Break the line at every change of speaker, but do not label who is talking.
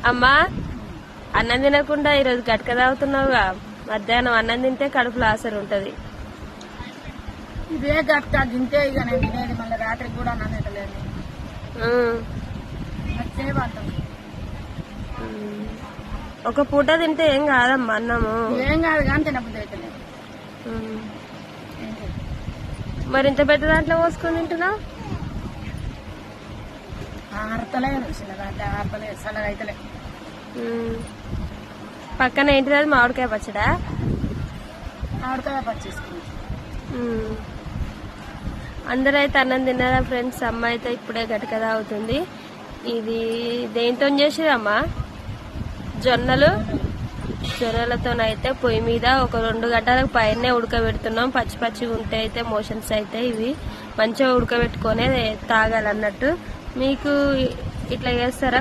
అమ్మా అన్నం తినకుండా ఈరోజు గట్క తాగుతున్నావుగా, మధ్యాహ్నం అన్నం తింటే కడుపులో ఆసరు ఉంటది.
ఇదే గట్క తింటే ఇక నేను తినేది మళ్ళీ రాత్రికి కూడా అన్నం తింటలేదు.
ఒక పూట తింటే ఏం కాదమ్మా అన్నము.
ఏం కాదు కానీ తినబుద్ధి అవుతలేదు.
మరి ఇంత పెద్ద దాంట్లో పోసుకొని తింటున్నావు?
ఆడతలేదు చిన్న దాంట్లో ఆడతలేదు, చల్లగా అవుతలేదు.
పక్కన ఏంటిది అది, మామిడికాయ పచ్చడా?
ఆడతాయ పచ్చేసుకుంది.
అందరూ అయితే అన్నం తిన్నారా ఫ్రెండ్స్? అమ్మ అయితే ఇప్పుడే గట్క తాగుతుంది. ఇది దేంతో చేసేదమ్మా? జొన్నలతోనైతే పొయ్యి మీద ఒక 2 గంటలకు పైనే ఉడకబెడుతున్నాం. పచ్చి పచ్చిగా ఉంటే అయితే మోషన్స్ అయితే ఇవి మంచిగా ఉడకబెట్టుకొని తాగాలన్నట్టు. మీకు ఇట్లా చేస్తారా?